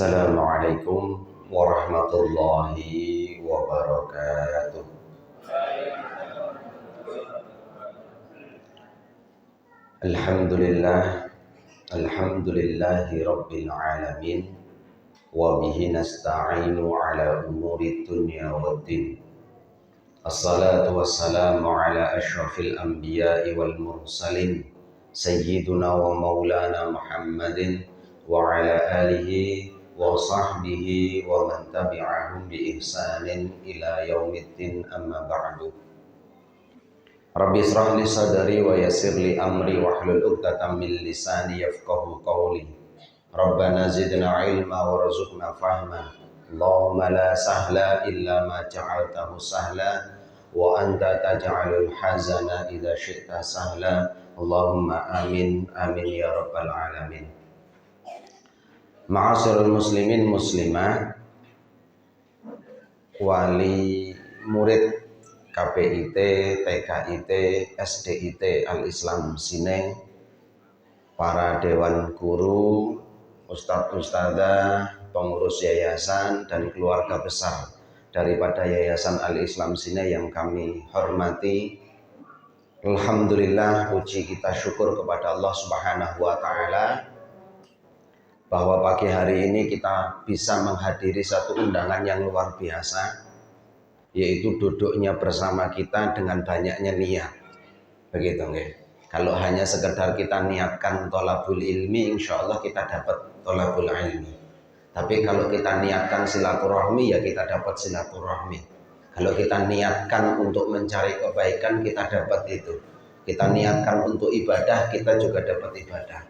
Assalamualaikum warahmatullahi wabarakatuh. Alhamdulillah, alhamdulillahi rabbil alamin, wa bihi nasta'inu ala umuri dunya waddin. Assalatu wassalamu ala asyrafil anbiya'i wal mursalin, sayyiduna wa maulana Muhammadin wa ala alihi wa sahbihi wa man tabi'ahum bi ihsanin ila yaumiddin, amma ba'du. Rabbi israh li sadri wa yassir li amri wahlul 'uqdatam min lisani yafqahu qawli. Rabbana zidna ilma warzuqna fahma. Allahumma la sahla illa ma ja'altahu sahla wa anta taj'alul hazana idza syi'ta sahla. Allahumma amin amin ya rabbal alamin. Ma'asyiral muslimin muslimah, wali murid KPIT, TKIT, SDIT Al-Islam Sine, para dewan guru, ustadz ustadzah, pengurus yayasan dan keluarga besar daripada Yayasan Al-Islam Sine yang kami hormati. Alhamdulillah, puji kita syukur kepada Allah Subhanahu wa taala bahwa pagi hari ini kita bisa menghadiri satu undangan yang luar biasa, yaitu duduknya bersama kita dengan banyaknya niat. Begitu nggih. Kalau hanya sekedar kita niatkan thalabul ilmi, insya Allah kita dapat thalabul ilmi. Tapi kalau kita niatkan silaturahmi, ya kita dapat silaturahmi. Kalau kita niatkan untuk mencari kebaikan, kita dapat itu. Kita niatkan untuk ibadah, kita juga dapat ibadah.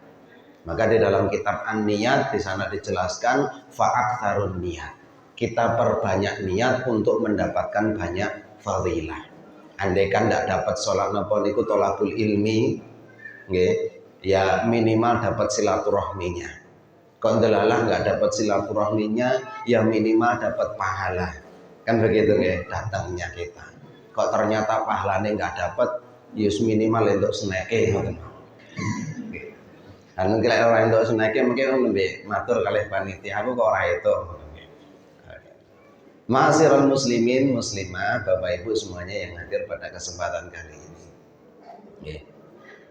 Maka di dalam kitab An-Niyat di sana dijelaskan fa'aktsarun niyat. Kita perbanyak niat untuk mendapatkan banyak fadilah. Andaikan tidak dapat sholat napa niku thalabul ilmi, nggih, ya minimal dapat silaturahminya. Kok ndelalah nggak dapat silaturahminya, ya minimal dapat pahala. Kan begitu nggih, datangnya kita. Kok ternyata pahalanya nggak dapat, yus minimal untuk seneke ngoten. Anu kira orang untuk seneke mungkin lebih matur kalih panitia, aku kok ora itu. Ma'asyiral muslimin muslimah, Bapak Ibu semuanya yang hadir pada kesempatan kali ini.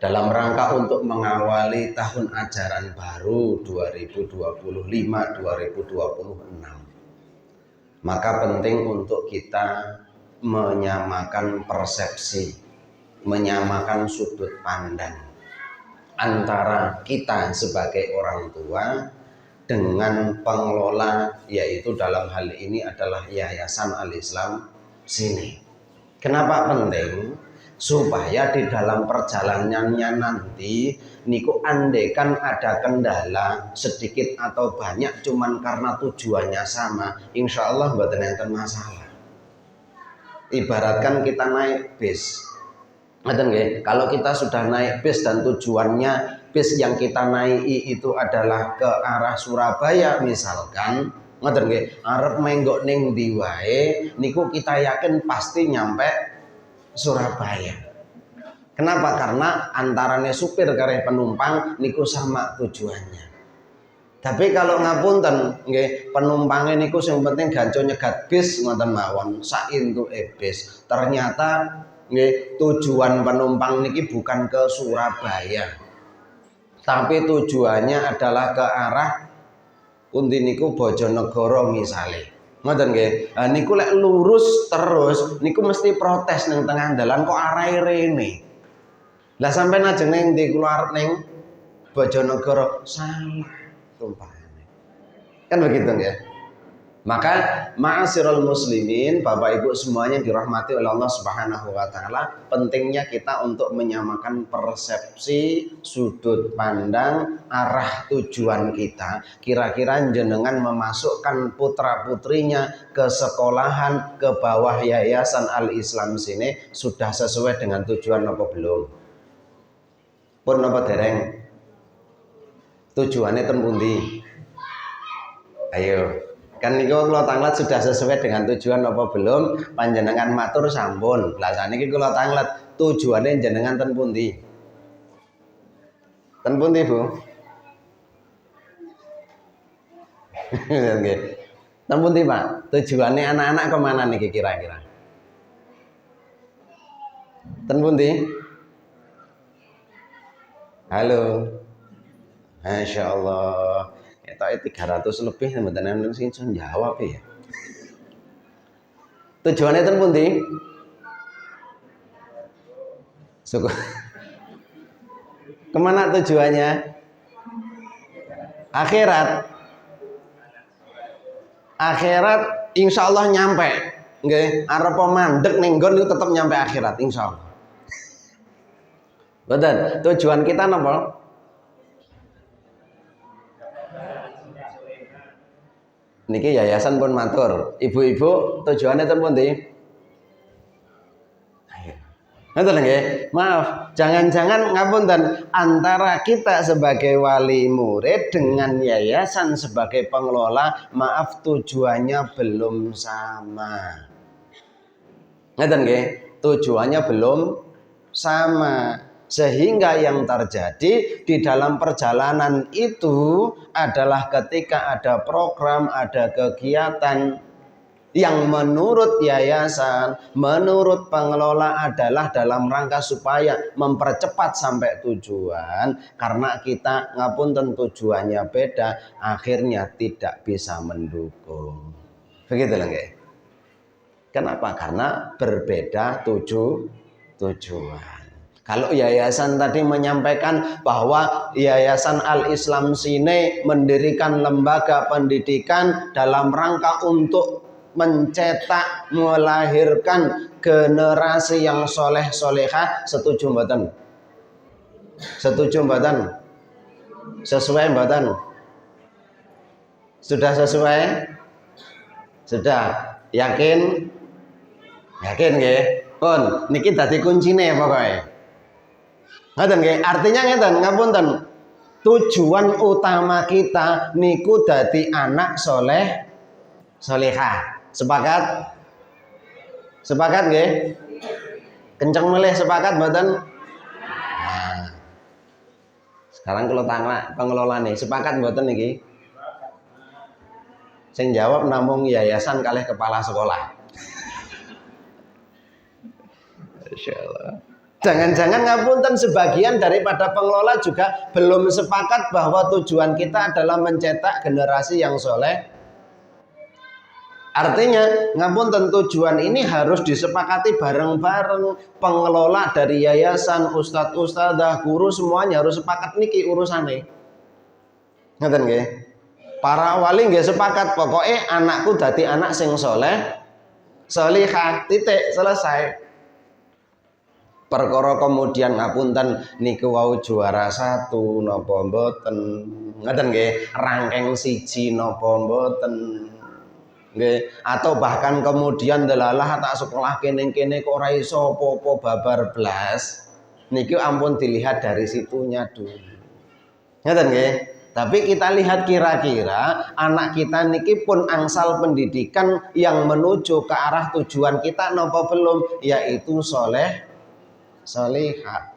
Dalam rangka untuk mengawali tahun ajaran baru 2025-2026, maka penting untuk kita menyamakan persepsi, menyamakan sudut pandang antara kita sebagai orang tua dengan pengelola, yaitu dalam hal ini adalah Yayasan Al-Islam Sine. Kenapa penting? Supaya di dalam perjalanannya nanti niku andekan ada kendala sedikit atau banyak, cuman karena tujuannya sama, insya Allah mboten enten masalah. Ibaratkan kita naik bis, kalau kita sudah naik bis dan tujuannya bis yang kita naiki itu adalah ke arah Surabaya misalkan, ngoten nggih, arep menggok ning ndi wae niku kita yakin pasti nyampe Surabaya. Kenapa? Karena antarane supir karo penumpang niku sama tujuannya. Tapi kalau ngapunten nggih, penumpangnya niku sing penting ganco nyegat bis ngoten mawon, saentuke bis. Ternyata nggih, tujuan penumpang niki bukan ke Surabaya, tapi tujuannya adalah ke arah pundi niku Bojonegoro misale. Ngoten nggih. Lah niku lek lurus terus niku mesti protes ning tengah dalan, kok arahe rene. Lah sampean ajeng ning ndi, kula arep ning Bojonegoro, salah tumpahane. Kan begitu nggih. Maka ma'asyiral muslimin, Bapak Ibu semuanya dirahmati oleh Allah Subhanahu wa taala, pentingnya kita untuk menyamakan persepsi, sudut pandang, arah tujuan kita. Kira-kira jenengan memasukkan putra-putrinya ke sekolahan ke bawah Yayasan Al-Islam Sine sudah sesuai dengan tujuan apa belum? Pun apa dereng? Tujuannya ten pundi? Ayo. Kan niku kula tanglet sudah sesuai dengan tujuan apa belum? Panjenengan matur sampun. Lah saniki kula tanglet tujuane jenengan ten pundi? Ten pundi, Bu? Nggih. Ten pundi, Pak? Tujuannya anak-anak kemana nih kira-kira? Ten pundi? Halo. Masya Allah. Itu 300 lebih teman-teman sing jawab ya. Tujuannya ten pundi? Syukur. Kemana tujuannya? Akhirat. Akhirat insya Allah nyampe. Nggih, arep mandek ning nggon itu tetap nyampe akhirat insya Allah. Betul. Tujuan kita napa? Niki yayasan pun matur. Ibu-ibu tujuannya ten pundi? Ngoten nggih. Maaf, jangan-jangan ngapunten antara kita sebagai wali murid dengan yayasan sebagai pengelola, maaf tujuannya belum sama. Ngoten nggih, tujuannya belum sama. Sehingga yang terjadi di dalam perjalanan itu adalah ketika ada program, ada kegiatan yang menurut yayasan, menurut pengelola adalah dalam rangka supaya mempercepat sampai tujuan, karena kita ngapunten tujuannya beda, akhirnya tidak bisa mendukung. Begitu lah nggih. Kenapa? Karena berbeda tujuan. Kalau yayasan tadi menyampaikan bahwa Yayasan Al-Islam Sine mendirikan lembaga pendidikan dalam rangka untuk mencetak, melahirkan generasi yang soleh solehah, setuju mboten? Setuju mboten? Sesuai mboten? Sudah sesuai? Sudah. Yakin? Yakin nggih? Pun niki dadi kuncine pokoke. Ngoten nggih, artinya ngeten, ngapunten. Tujuan utama kita niku dadi anak soleh solehah. Sepakat? Sepakat nggih? Kenceng melih sepakat mboten? Nah. Sekarang kalau tangga pengelola nih, sepakat mboten niki? Sing jawab namung yayasan kalih kepala sekolah. Insyaallah. Jangan-jangan ngapunten sebagian daripada pengelola juga belum sepakat bahwa tujuan kita adalah mencetak generasi yang soleh. Artinya ngapunten tujuan ini harus disepakati bareng-bareng, pengelola dari yayasan, ustadz, ustadzah, guru semuanya harus sepakat niki urusane. Ngoten nggih. Para wali nggih sepakat pokoknya anakku dadi anak sing soleh, solihah, titik, selesai. Perkara kemudian ngapunten niku wau juara 1 napa mboten, ngoten nggih, rangkeng 1 napa mboten nggih, atau bahkan kemudian delalah tak sekolah kene kok ora iso apa-apa babar blas, niku ampun dilihat dari situnya dulu, ngoten nggih. Tapi kita lihat kira-kira anak kita niki pun angsal pendidikan yang menuju ke arah tujuan kita napa belum, yaitu soleh solihah.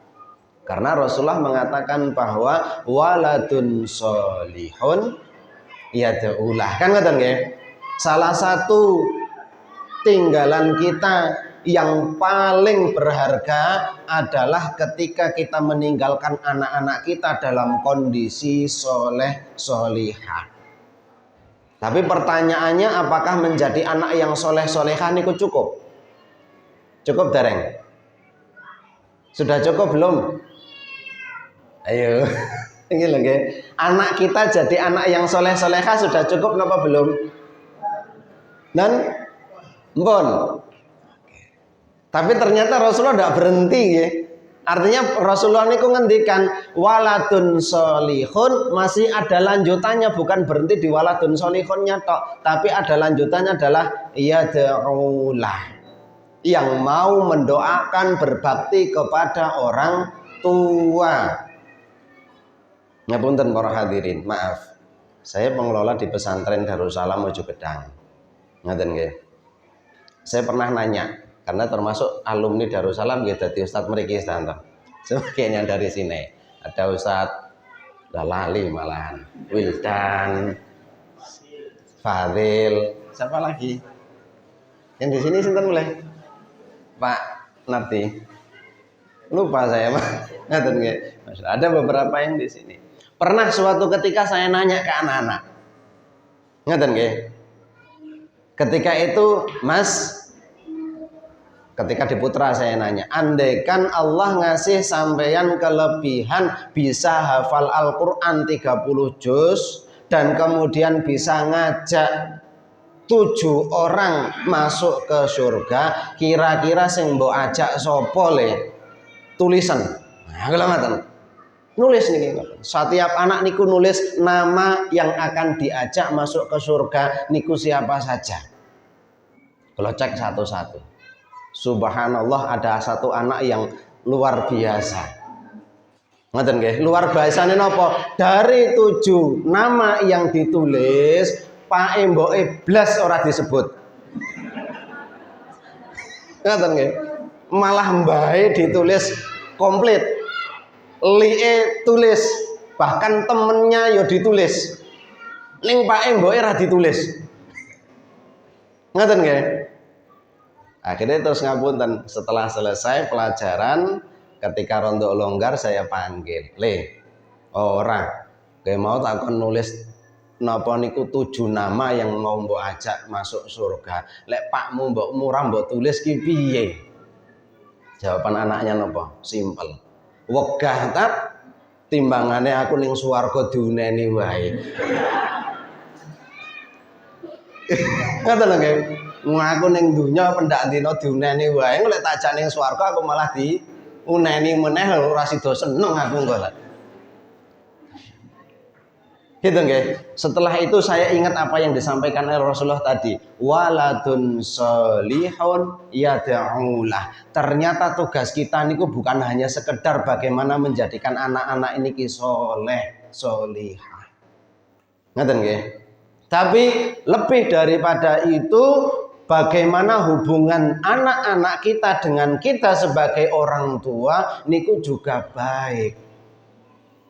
Karena Rasulullah mengatakan bahwa waladun solihun yad'ulah. Kan ngoten nggih? Salah satu tinggalan kita yang paling berharga adalah ketika kita meninggalkan anak-anak kita dalam kondisi soleh solihah. Tapi pertanyaannya, apakah menjadi anak yang soleh solehah niku cukup? Cukup dereng? Sudah cukup belum? Ayo, ini lagi. Anak kita jadi anak yang soleh solehah sudah cukup napa belum? Dan mbon. Tapi ternyata Rasulullah tidak berhenti ya. Artinya Rasulullah niku ngendikan waladun solihun, masih ada lanjutannya, bukan berhenti di waladun solihunnya tok, tapi ada lanjutannya adalah yad'ulah, yang mau mendoakan berbakti kepada orang tua. Ngapunten para hadirin, maaf. Saya pengelola di pesantren Darussalam Mojokedang. Ngaten nggih. Saya pernah nanya, karena termasuk alumni Darussalam nggih dadi ustaz mriki sedanten. Sebagian yang dari sini. Ada ustaz lali malahan, Wildan, Fadil. Siapa lagi? Yang di sini sinten mulai? Pak Narti. Lupa saya Pak. Ngaten nggih. Ada beberapa yang di sini. Pernah suatu ketika saya nanya ke anak-anak. Ngaten nggih. Ketika itu, Mas, ketika di Putra saya nanya, andaikan Allah ngasih sampeyan kelebihan bisa hafal Al-Quran 30 juz dan kemudian bisa ngajak 7 orang masuk ke surga, kira-kira sing mbok ajak sapa le? Tulisan. Nah, kula ngoten. Nulis niki. Setiap anak niku nulis nama yang akan diajak masuk ke surga niku siapa saja. Kalau cek satu-satu. Subhanallah, ada satu anak yang luar biasa. Ngoten nggih, luar biasane napa? Dari 7 nama yang ditulis, Pak mboke blas ora disebut. Ngoten nggih. Malah mbae ditulis komplit. Lie tulis, bahkan temennya ya ditulis. Ning Pak mboke ora ditulis. Ngoten nggih. Akhirnya terus ngapunten, setelah selesai pelajaran ketika rondo longgar saya panggil, "Le, ora, kayak mau takon nulis napa niku 7 nama yang mau mbok ajak masuk surga. Lek pakmu mbok murah mbok tulis ki piye?" Jawaban anaknya napa? Simpel. Wegah tak timbangane aku ning swarga diuneni wae. Ngoten lho nggih. Aku ning donya pendak dina diuneni wae, lek tak ajak ning swarga aku malah diuneni meneh ora sida seneng aku kok. Gitu nggih. Setelah itu saya ingat apa yang disampaikan oleh Rasulullah tadi, waladun sholihun yad'ulah. Ternyata tugas kita niku bukan hanya sekedar bagaimana menjadikan anak-anak ini soleh, solihah. Ngoten nggih. Tapi lebih daripada itu, bagaimana hubungan anak-anak kita dengan kita sebagai orang tua niku juga baik.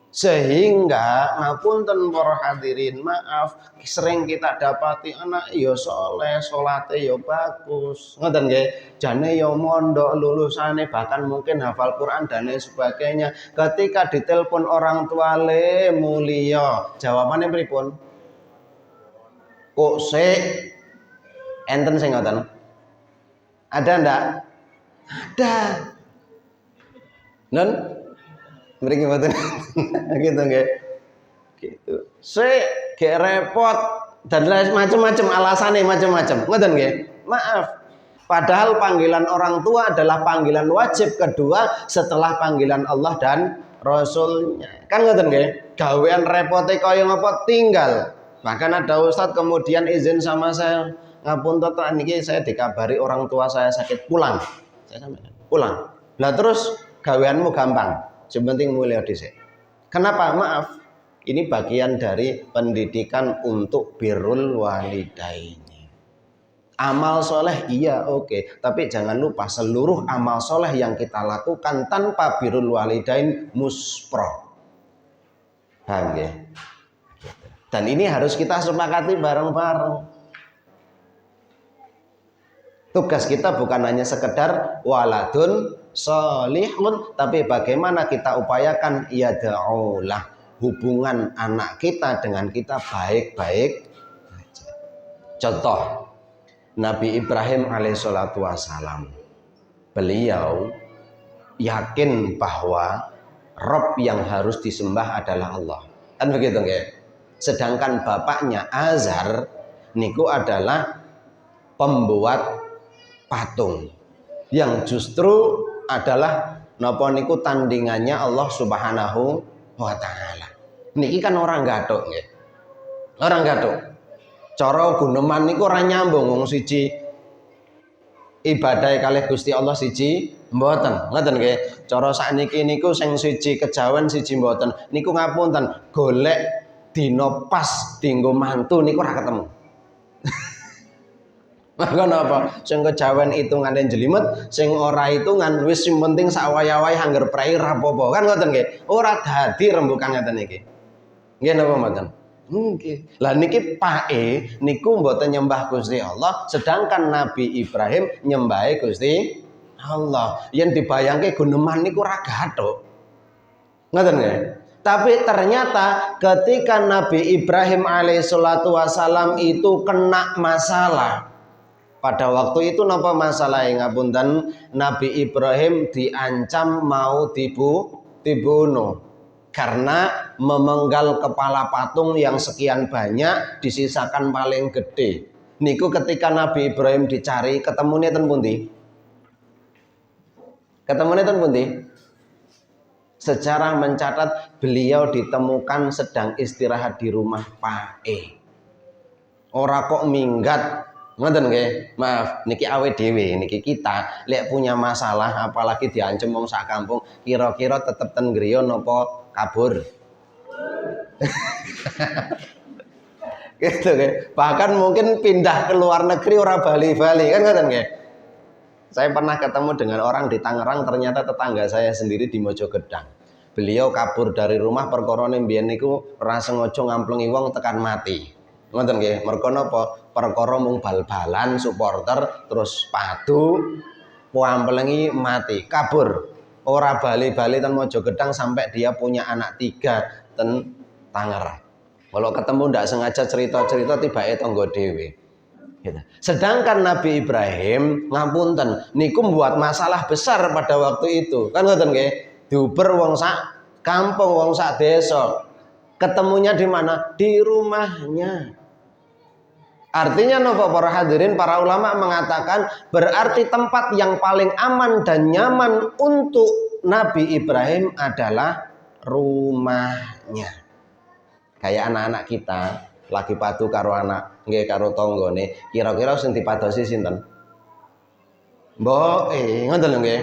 Sehingga ngapunten para hadirin, maaf, sering kita dapati anak ya soleh, salate ya bagus. Ngoten nggih, jane ya mondok, lulusane bahkan mungkin hafal Quran dan lain sebagainya. Ketika ditelepon orang tua, "Le mulia," jawabannya pripun? Kok sik enten sing ngoten? Ada ndak? Ada. Non mriki mboten. Gitu nggih. Gitu. Sik gek repot dan lain macam-macam alasannya macam-macam. Ngoten nggih. Maaf. Padahal panggilan orang tua adalah panggilan wajib kedua setelah panggilan Allah dan Rasulnya. Kan ngoten nggih. Gawean repote kaya ngapa tinggal. Bahkan ada ustadz kemudian izin sama saya, ngapunten niki saya dikabari orang tua saya sakit, pulang. Saya sampaikan, pulang. Lah terus gaweanmu gampang, sepenting mulia dhisik. Kenapa? Maaf. Ini bagian dari pendidikan untuk birrul walidaini. Amal soleh iya oke, tapi jangan lupa seluruh amal soleh yang kita lakukan tanpa birrul walidain muspro. Paham ya? Dan ini harus kita sepakati bareng-bareng. Tugas kita bukan hanya sekedar waladun sholihun, tapi bagaimana kita upayakan yad'ulah, hubungan anak kita dengan kita baik-baik aja. Contoh Nabi Ibrahim alaihissalatu wassalam, beliau yakin bahwa Rabb yang harus disembah adalah Allah. Kan begitu nggih? Sedangkan bapaknya Azar niku adalah pembuat patung yang justru adalah napa niku tandingannya Allah Subhanahu wa taala. Niki kan orang gathuk nggih. Orang gathuk. Cara guneman niku ora nyambung, wong siji ibadah kalih Gusti Allah siji mboten. Ngoten nggih. Cara sakniki niku sing siji kejawen siji mboten. Niku ngapunten, golek dina pas dienggo mantu niku ora ketemu. Maka napa? Sing kejawen hitungane jelimet, sing ora hitungan wis sing penting sak wayah-wayah angger prei rapopo. Kan ngoten nggih. Ora dadi rembukan ngeten iki. Nggih napa mboten? Nggih. Lah niki pake niku mboten nyembah Gusti Allah, sedangkan Nabi Ibrahim nyembahe Gusti Allah. Yen dibayangke guneman niku ora gathuk. Ngoten nggih. Tapi ternyata ketika Nabi Ibrahim alaihissalatu wassalam itu kena masalah. Pada waktu itu napa masalah ngapunten, Nabi Ibrahim diancam mau dibunuh karena memenggal kepala patung yang sekian banyak disisakan paling gede. Niku ketika Nabi Ibrahim dicari ketemune ten pundi? Ketemune ten pundi? Sejarah mencatat beliau ditemukan sedang istirahat di rumah Pae. Ora kok minggat. Ngoten nggih. Maaf, niki awe dhewe, niki kita lek punya masalah apalagi diancem wong sak kampung, kira-kira tetep ten griya napa kabur. Gitu nggih. Bahkan mungkin pindah ke luar negeri ora bali-bali kan ngoten nggih. Saya pernah ketemu dengan orang di Tangerang, ternyata tetangga saya sendiri di Mojogedang. Beliau kabur dari rumah perkara mbiyen niku ora sengaja ngamplengi wong tekan mati. Ngoten nggih, mergo napa? Perkara mung bal-balan supporter terus padu puamplengi mati, kabur. Ora bali-bali ten Mojogedang sampai dia punya anak 3 ten Tangerang. Kalau ketemu ndak sengaja cerita-cerita tibake tangga dhewe. Gitu. Sedangkan Nabi Ibrahim ngapunten niku membuat masalah besar pada waktu itu. Kan ngoten nggih? Diuber wong sak kampung, wong sak desa. Ketemunya di mana? Di rumahnya. Artinya napa para hadirin, para ulama mengatakan berarti tempat yang paling aman dan nyaman untuk Nabi Ibrahim adalah rumahnya. Kayak anak-anak kita lagi padu karo anak nggih karo tanggane, kira-kira sing dipadosi sinten? Mboke, ngoten lho nggih.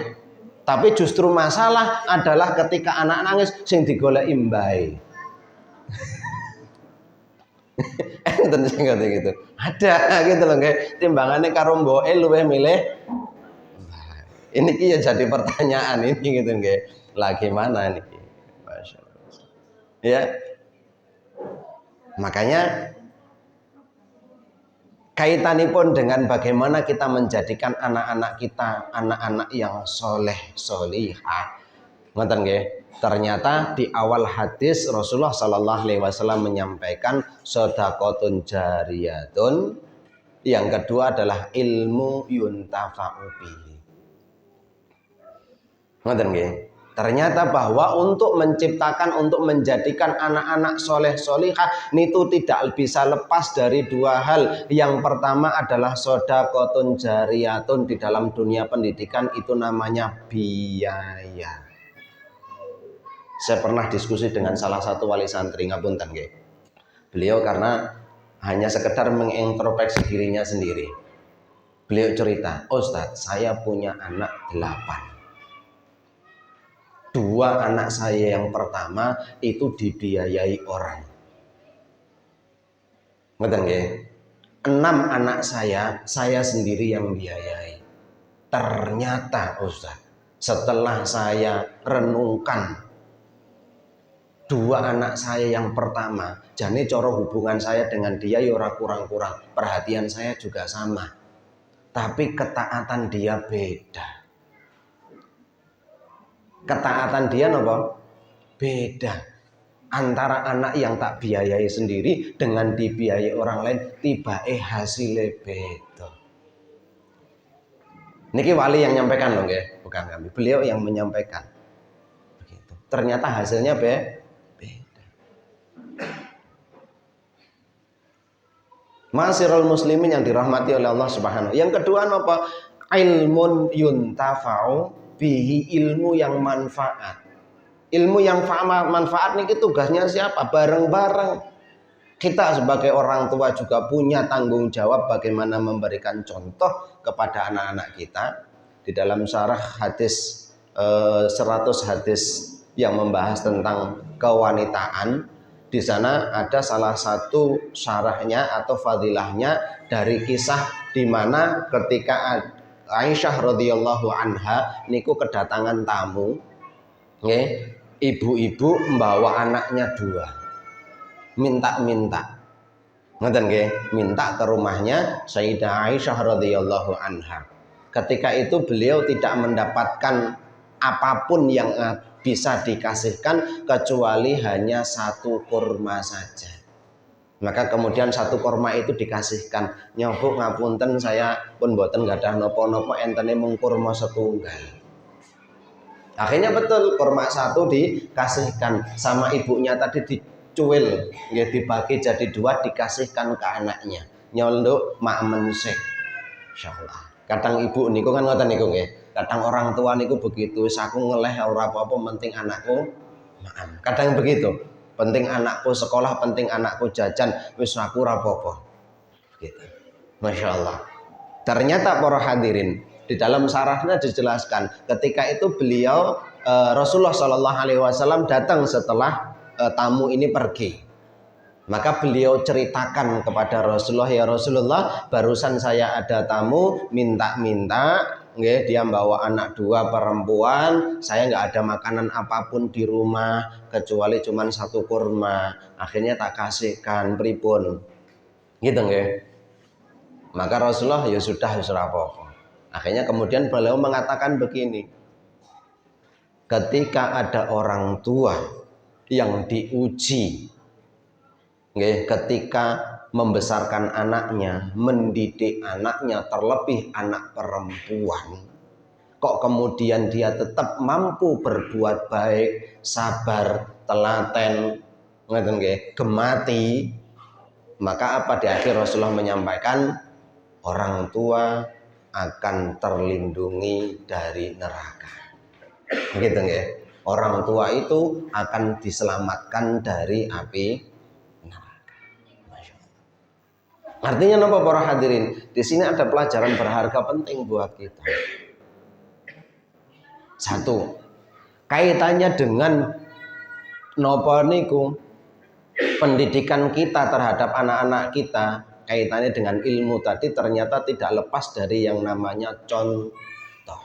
Tapi justru masalah adalah ketika anak nangis sing digoleki mbae. Enten sing ngoten gitu. Ada gitu loh nggih. Timbangane karo mboke luwih milih. Ini ki ya jadi pertanyaan ini gitu nggih. Lah gimana niki? Masyaallah. Ya. Makanya kaitanipun dengan bagaimana kita menjadikan anak-anak kita anak-anak yang soleh solihah. Ngoten nggih. Ternyata di awal hadis Rasulullah Sallallahu Alaihi Wasallam menyampaikan sedekahun jariyatun. Yang kedua adalah ilmu yuntafa'u bihi. Ngoten nggih. Ternyata bahwa untuk menciptakan, untuk menjadikan anak-anak soleh solihah itu tidak bisa lepas dari 2 hal. Yang pertama adalah sedekahun jariyatun. Di dalam dunia pendidikan itu namanya biaya. Saya pernah diskusi dengan salah satu wali santri ngapunten nggih. Beliau karena hanya sekedar mengintrospeksi dirinya sendiri. Beliau cerita, "Ustadz, saya punya anak 8. 2 anak saya yang pertama itu dibiayai orang. Ngoten nggih. 6 anak saya sendiri yang biayai. Ternyata Ustaz, setelah saya renungkan 2 anak saya yang pertama, jane cara hubungan saya dengan dia ya ora kurang-kurang, perhatian saya juga sama. Tapi ketaatan dia beda. Ketaatan dia napa? Beda. Antara anak yang tak biayai sendiri dengan dibiayai orang lain, tibake hasilnya beda. Niki wali yang menyampaikan loh nggih, bukan kami. Beliau yang menyampaikan. Begitu. Ternyata hasilnya beda. Ma'asyiral muslimin yang dirahmati oleh Allah Subhanahu. Yang kedua napa? Ilmun yuntafa'u bihi, ilmu yang manfaat. Ilmu yang manfaat niki tugasnya siapa? Bareng-bareng. Kita sebagai orang tua juga punya tanggung jawab bagaimana memberikan contoh kepada anak-anak kita. Di dalam syarah hadis 100 hadis yang membahas tentang kewanitaan, di sana ada salah satu syarahnya atau fadilahnya dari kisah di mana ketika Aisyah radhiyallahu anha niku kedatangan tamu, nggih, ibu-ibu membawa anaknya 2. minta-minta. Ngoten nggih, minta ke rumahnya Sayyidah Aisyah radhiyallahu anha. Ketika itu beliau tidak mendapatkan apapun yang bisa dikasihkan kecuali hanya satu kurma saja. Maka kemudian satu kurma itu dikasihkan. Nyobuk ngapunten saya pun boten gadah nopo-nopo entene mung kurma setunggal. Akhirnya betul kurma satu dikasihkan sama ibunya tadi dicuil, ya dibagi jadi dua dikasihkan ke anaknya. Nyonduk mak mensik. Insyaallah. Kadang ibu niku kan ngoten niku nggih. Kadang orang tua niku begitu, aku ngeleh ora apa-apa penting anakku makan. Kadang begitu. Penting anakku sekolah, penting anakku jajan, wis aku ora apa-apa. Gitu. Masya Allah. Ternyata para hadirin, di dalam sarahnya dijelaskan ketika itu beliau Rasulullah Shallallahu Alaihi Wasallam datang setelah tamu ini pergi. Maka beliau ceritakan kepada Rasulullah, ya Rasulullah, barusan saya ada tamu minta-minta, dia bawa anak dua perempuan, saya nggak ada makanan apapun di rumah kecuali cuma satu kurma. Akhirnya tak kasihkan pripun, gitu nggih. Maka Rasulullah ya sudah apa-apa. Akhirnya kemudian beliau mengatakan begini, ketika ada orang tua yang diuji, ketika membesarkan anaknya, mendidik anaknya, terlebih anak perempuan, kok kemudian dia tetap mampu berbuat baik, sabar, telaten, gemati, maka apa di akhir Rasulullah menyampaikan orang tua akan terlindungi dari neraka. Gitu nggih. Orang tua itu akan diselamatkan dari api. Artinya apa para hadirin? Di sini ada pelajaran berharga penting buat kita. Satu, kaitannya dengan nopo niku pendidikan kita terhadap anak-anak kita, kaitannya dengan ilmu tadi ternyata tidak lepas dari yang namanya contoh.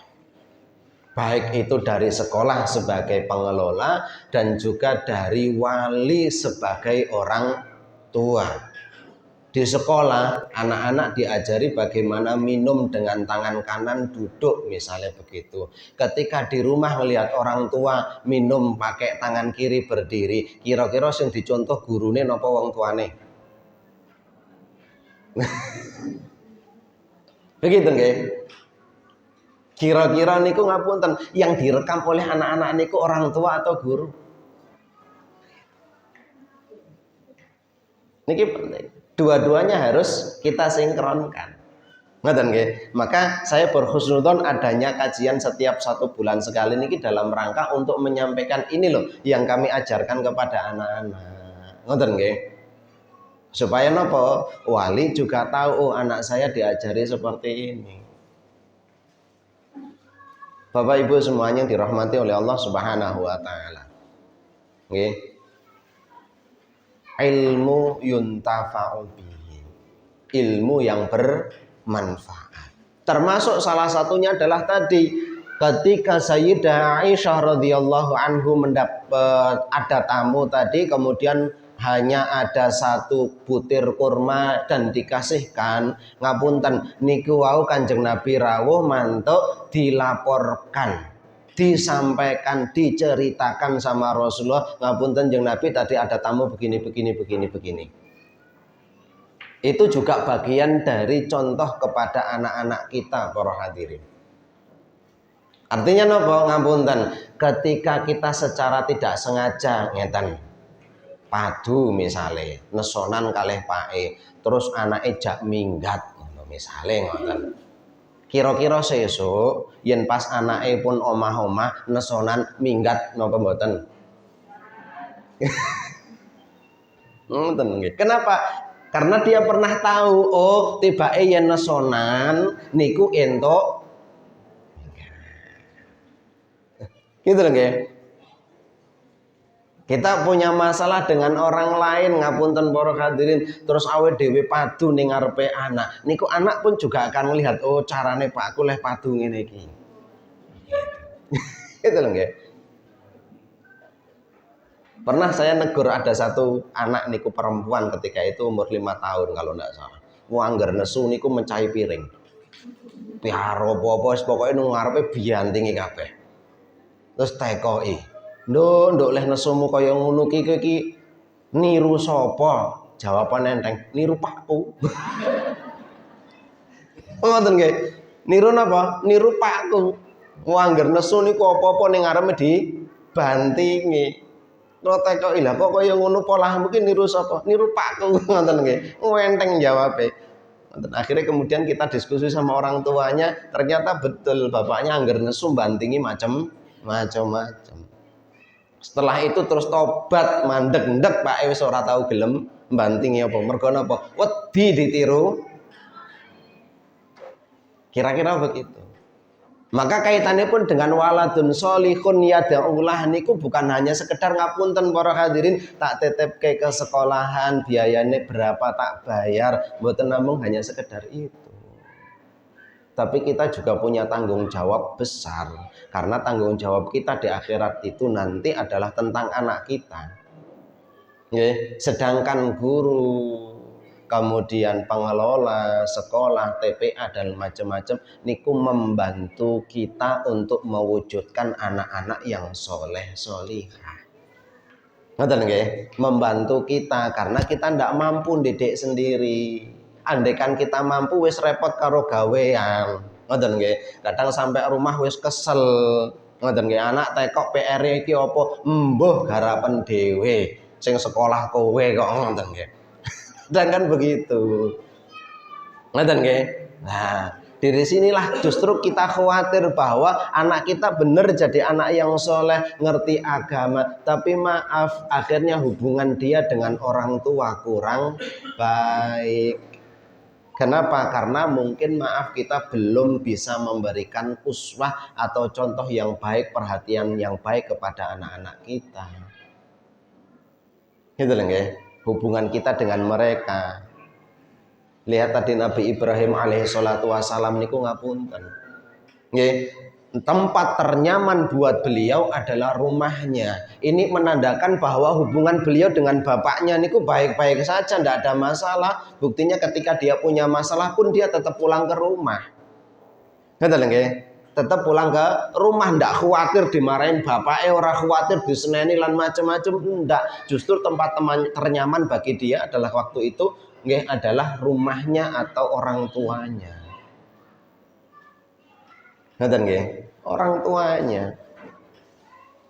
Baik itu dari sekolah sebagai pengelola dan juga dari wali sebagai orang tua. Di sekolah, anak-anak diajari bagaimana minum dengan tangan kanan duduk, misalnya begitu. Ketika di rumah melihat orang tua minum pakai tangan kiri berdiri, kira-kira yang dicontoh gurune napa wong tuane? Begitu nggih? Kira-kira niku ngapunten, yang direkam oleh anak-anak niku orang tua atau guru? Niki penting. Dua-duanya harus kita sinkronkan. Ngoten nggih. Maka saya berhusnudzon adanya kajian setiap 1 bulan sekali niki dalam rangka untuk menyampaikan ini loh yang kami ajarkan kepada anak-anak. Ngoten nggih. Supaya nopo? Wali juga tahu, oh anak saya diajari seperti ini. Bapak Ibu semuanya yang dirahmati oleh Allah Subhanahu wa taala. Nggih. Ilmu yuntafa'u bihi, ilmu yang bermanfaat. Termasuk salah satunya adalah tadi ketika Sayyidah Aisyah radhiyallahu anhu mendapat ada tamu tadi, kemudian hanya ada satu butir kurma dan dikasihkan, ngapunten niku wau Kanjeng Nabi rawuh mantuk dilaporkan, disampaikan, diceritakan sama Rasulullah, ngapunten Kanjeng Nabi tadi ada tamu begini. Itu juga bagian dari contoh kepada anak-anak kita para hadirin. Artinya napa ngapunten, ketika kita secara tidak sengaja ngeten padu misale nesonan kalih pake, terus anake jak minggat misale ngoten. Kira-kira sesuk yen pas anake pun omah-omah nesonan minggat napa mboten? Ngoten nggih. Kenapa? Karena dia pernah tahu, oh tibake yen nesonan niku entuk. Gitu lho nggih. Kita punya masalah dengan orang lain, ngapunten para hadirin, terus awe dhewe padu ning ngarepe anak. Niku anak pun juga akan melihat, oh carane pakku leh padu ngene iki. Itu lho nggih. Pernah saya negur ada satu anak niku perempuan ketika itu umur 5 tahun kalau enggak salah. Wangger nesu niku mecahi piring. Piaro apa-apa wis pokoke nang ngarepe biantingi kabeh. Terus tekoki. Nduk leh nesumu kaya ngono ki kowe iki niru sapa? Jawaban enteng, niru pakku. Ngoten nggih. Niru napa? Niru pakku. Wangger nesu niku apa-apa ning ngarepe dibantingi. Kula tekoki, "Lah kok kaya ngono pola mungkin niru sapa? Niru pakku." Ngoten nggih. Enteng jawabe. Akhirnya kemudian kita diskusi sama orang tuanya, ternyata betul bapaknya angger nesu bantingi macam-macam. Setelah itu terus tobat mandek-ndek Pak wis ora tau gelem bantingi apa mergo napa? Wedi ditiru. Kira-kira begitu. Maka kaitannya pun dengan waladun sholihun yad'ulah niku bukan hanya sekedar ngapunten para hadirin tak titipke ke sekolahan biayanya berapa tak bayar, mboten namung hanya sekedar itu. Tapi kita juga punya tanggung jawab besar karena tanggung jawab kita di akhirat itu nanti adalah tentang anak kita. Sedangkan guru, kemudian pengelola sekolah, TPA dan macam-macam niku membantu kita untuk mewujudkan anak-anak yang soleh solihah. Ngoten nggih, membantu kita karena kita ndak mampu didik sendiri. Andaikan kita mampu wis repot karo gawean. Ngoten nggih, kadang sampai rumah wis kesel. Ngoten nggih, anak tekok PR iki apa? Mbuh garapen dhewe. Sing sekolah kowe kok ngoten nggih. Dan kan begitu. Ngoten nggih. Nah, dari sinilah justru kita khawatir bahwa anak kita benar jadi anak yang soleh, ngerti agama, tapi maaf akhirnya hubungan dia dengan orang tua kurang baik. Kenapa? Karena mungkin maaf kita belum bisa memberikan uswah atau contoh yang baik, perhatian yang baik kepada anak-anak kita. Gitu loh nggih. Hubungan kita dengan mereka. Lihat tadi Nabi Ibrahim alaihissalatu wassalam niku ngapunten. Nggih, tempat ternyaman buat beliau adalah rumahnya. Ini menandakan bahwa hubungan beliau dengan bapaknya niku baik-baik saja, tidak ada masalah. Buktinya ketika dia punya masalah pun dia tetap pulang ke rumah. Ngerti nggih? Tetap pulang ke rumah, ndak khawatir dimarahin bapaknya, ora khawatir diseneni lan macam-macam, ndak. Justru tempat ternyaman bagi dia adalah waktu itu nggih adalah rumahnya atau orang tuanya. Ngoten nggih, orang tuanya.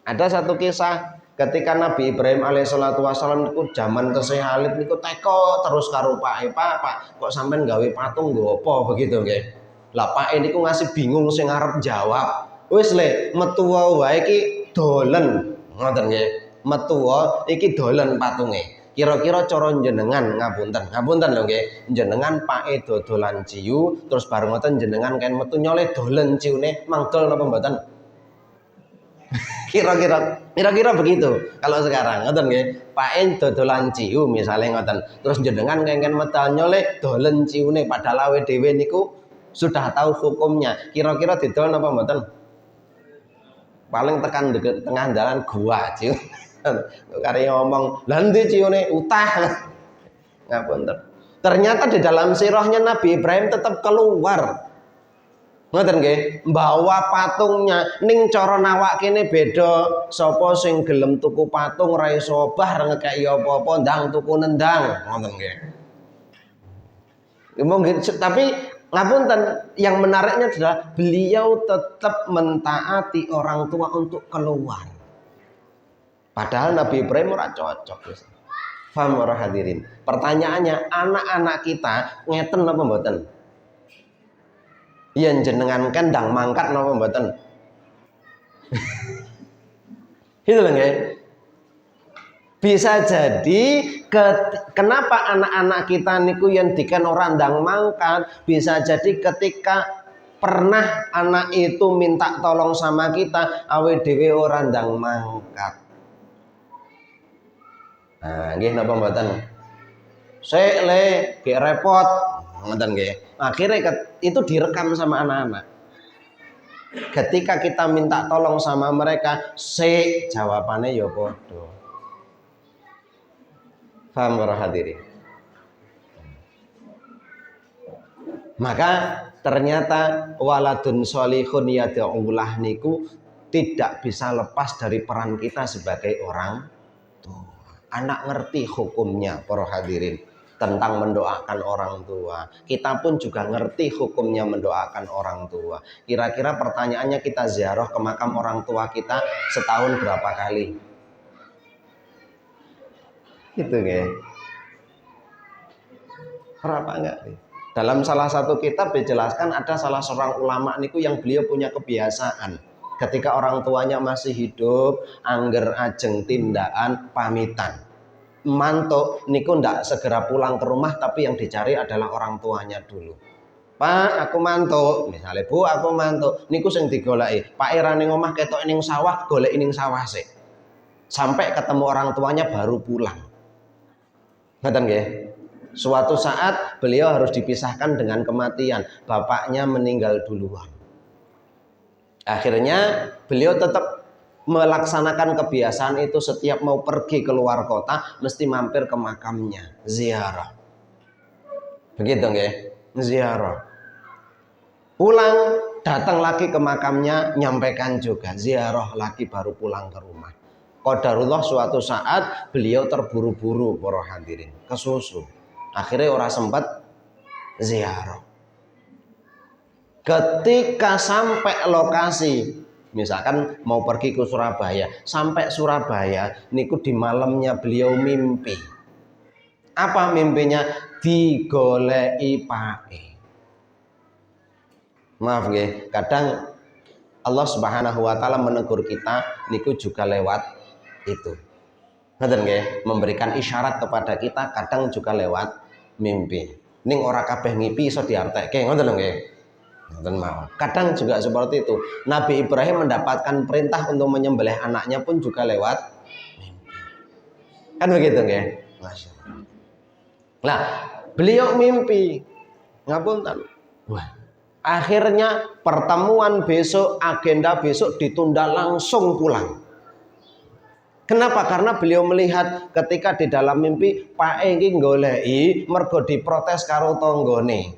Ada satu kisah ketika Nabi Ibrahim alaihissalatu wassalam niku zaman tesih alit niku teko terus karo Pak, kok sampean gawe patung nggo apa begitu nggih. Lah Pak niku ngasih bingung sing arep jawab. Wis le metu wae iki dolen. Ngoten nggih. Metu iki dolen patunge. Kira-kira cara jenengan ngapunten lho nggih. Jenengan pake dodolan ciu terus bareng ngoten jenengan kaen metu nyoleh dolen ciune mangdol napa mboten? Kira-kira begitu kalau sekarang ngoten nggih. Pake dodolan ciu misale ngoten. Terus jenengan kaen metu nyoleh dolen ciune padahal awe dhewe niku sudah tahu hukumnya. Kira-kira didol napa mboten? Paling tekan deket tengah jalan gua ciu. Kare ngomong, "Lah ndi ciune utah." Ngapunten. Ternyata di dalam sirahnya Nabi Ibrahim tetap keluar. Ngoten nggih, bawa patungnya ning cara nawak kene beda. Sapa sing gelem tuku patung ra iso obah ngekeki apa-apa, ndang tuku nendang. Ngoten nggih. Mungkin tapi ngapunten, yang menariknya adalah beliau tetap mentaati orang tua untuk keluar. Padahal Nabi Ibrahim ora cocok. Faham para hadirin. Pertanyaannya, anak-anak kita ngeten apa mboten? Yen jenengan kendang mangkat napa mboten? Itu lho nggih. Bisa jadi kenapa anak-anak kita niku yang diken ora ndang mangkat, bisa jadi ketika pernah anak itu minta tolong sama kita, awe dhewe ora ndang mangkat. Nah, nggih napa mboten? Sik le, gek repot. Ngoten nggih. Akhirnya itu direkam sama anak-anak. Ketika kita minta tolong sama mereka, sik jawabannya ya padha. Paham para hadirin? Maka ternyata waladun sholihun yad'ulah niku tidak bisa lepas dari peran kita sebagai orang tua. Anak ngerti hukumnya para hadirin tentang mendoakan orang tua. Kita pun juga ngerti hukumnya mendoakan orang tua. Kira-kira pertanyaannya, kita ziarah ke makam orang tua kita setahun berapa kali? Gitu ya. Berapa enggak? Dalam salah satu kitab dijelaskan ada salah seorang ulama niku yang beliau punya kebiasaan ketika orang tuanya masih hidup, angger ajeng tindakan pamitan. Mantuk niku ndak segera pulang ke rumah, tapi yang dicari adalah orang tuanya dulu. Pak, aku mantuk. Misalnya, Bu, aku mantuk. Niku sing digoleki. Pak era ning omah ketok ning sawah, golek ning sawah sik. Sampai ketemu orang tuanya baru pulang. Ngoten nggih? Suatu saat beliau harus dipisahkan dengan kematian. Bapaknya meninggal duluan. Akhirnya beliau tetap melaksanakan kebiasaan itu, setiap mau pergi keluar kota mesti mampir ke makamnya, ziarah. Begitu nggih? Ziarah. Pulang, datang lagi ke makamnya, nyampaikan juga, ziarah lagi, baru pulang ke rumah. Qadarullah suatu saat beliau terburu-buru para hadirin, kesusu. Akhirnya orang sempat ziarah. Ketika sampai lokasi, misalkan mau pergi ke Surabaya, sampai Surabaya niku di malamnya beliau mimpi. Apa mimpinya? Digoleki pae. Maaf nggih, kadang Allah Subhanahu wa taala menegur kita niku juga lewat itu. Ngoten nggih, memberikan isyarat kepada kita kadang juga lewat mimpi. Ning ora kabeh ngipi iso diartekke, ngoten lho nggih. Ngoten mawon. Kadang juga seperti itu. Nabi Ibrahim mendapatkan perintah untuk menyembelih anaknya pun juga lewat mimpi. Kan begitu nggih? Masyaallah. Nah, beliau mimpi. Ngapunten. Wah, akhirnya pertemuan besok, agenda besok ditunda, langsung pulang. Kenapa? Karena beliau melihat ketika di dalam mimpi Pak iki goleki mergo diprotes karo tanggane.